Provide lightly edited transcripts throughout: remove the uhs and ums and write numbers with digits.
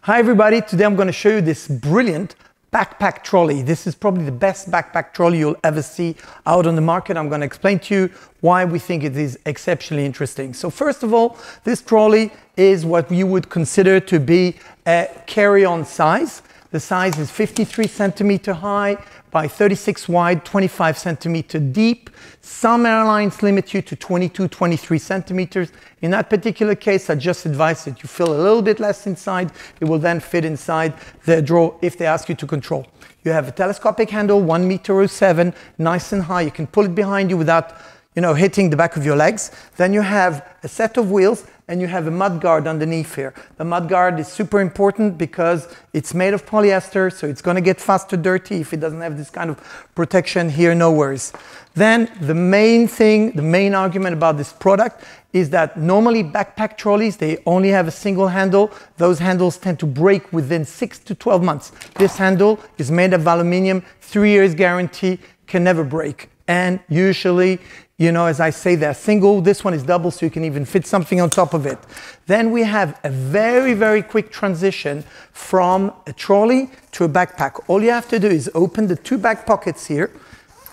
Hi everybody, today I'm going to show you this brilliant backpack trolley. This is probably the best backpack trolley you'll ever see out on the market. I'm going to explain to you why we think it is exceptionally interesting. So first of all, this trolley is what you would consider to be a carry-on size. The size is 53 centimeter high by 36 wide, 25 centimeter deep. Some airlines limit you to 22, 23 centimeters. In that particular case, I just advise that you fill a little bit less inside. It will then fit inside the drawer if they ask you to control. You have a telescopic handle, 1.07 meters, nice and high. You can pull it behind you without, hitting the back of your legs. Then you have a set of wheels and you have a mud guard underneath here. The mud guard is super important because it's made of polyester, so it's going to get faster dirty if it doesn't have this kind of protection here, no worries. Then the main argument about this product is that normally backpack trolleys, they only have a single handle. Those handles tend to break within 6 to 12 months. This handle is made of aluminum, 3 years guarantee, can never break. And usually, as I say, they're single. This one is double, so you can even fit something on top of it. Then we have a very, very quick transition from a trolley to a backpack. All you have to do is open the two back pockets here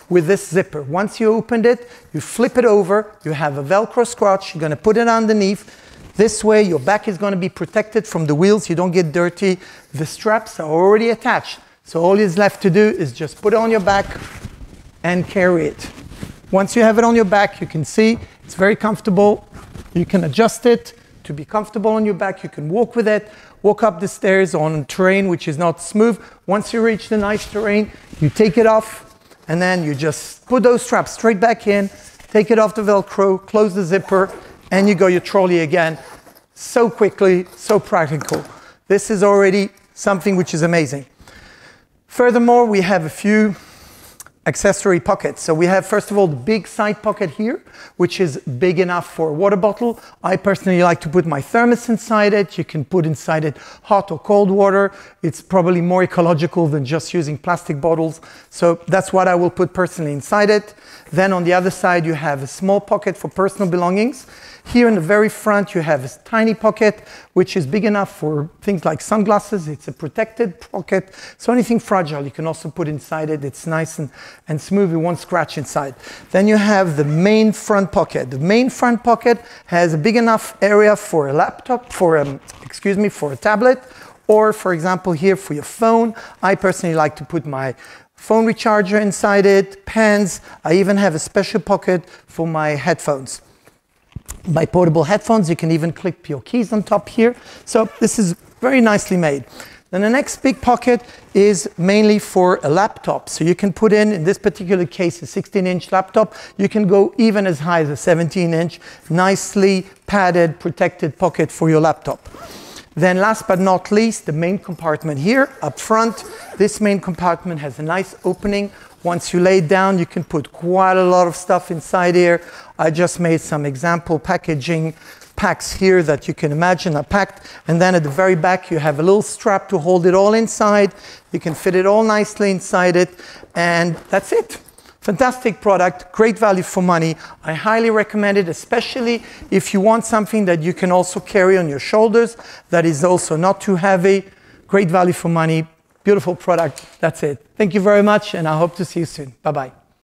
with this zipper. Once you opened it, you flip it over. You have a Velcro scotch. You're going to put it underneath. This way, your back is going to be protected from the wheels. You don't get dirty. The straps are already attached. So all is left to do is just put it on your back and carry it. Once you have it on your back, you can see it's very comfortable. You can adjust it to be comfortable on your back. You can walk with it, walk up the stairs on terrain which is not smooth. Once you reach the nice terrain, you take it off and then you just put those straps straight back in, take it off the Velcro, close the zipper, and you go your trolley again. So quickly, so practical. This is already something which is amazing. Furthermore, we have a few accessory pockets. So we have, first of all, the big side pocket here, which is big enough for a water bottle. I personally like to put my thermos inside it. You can put inside it hot or cold water. It's probably more ecological than just using plastic bottles. So that's what I will put personally inside it. Then on the other side, you have a small pocket for personal belongings. Here in the very front, you have a tiny pocket, which is big enough for things like sunglasses. It's a protected pocket. So anything fragile, you can also put inside it. It's nice and smooth. You won't scratch inside. Then you have the main front pocket. The main front pocket has a big enough area for a laptop, for a tablet, or for example, here for your phone. I personally like to put my phone recharger inside it, pens. I even have a special pocket for my headphones. My portable headphones, you can even clip your keys on top here. So this is very nicely made. Then the next big pocket is mainly for a laptop. So you can put in this particular case, a 16-inch laptop. You can go even as high as a 17-inch, nicely padded, protected pocket for your laptop. Then last but not least, the main compartment here up front. This main compartment has a nice opening. Once you lay it down, you can put quite a lot of stuff inside here. I just made some example packaging packs here that you can imagine are packed. And then at the very back, you have a little strap to hold it all inside. You can fit it all nicely inside it. And that's it. Fantastic product, great value for money. I highly recommend it, especially if you want something that you can also carry on your shoulders, that is also not too heavy. Great value for money, beautiful product. That's it. Thank you very much, and I hope to see you soon. Bye-bye.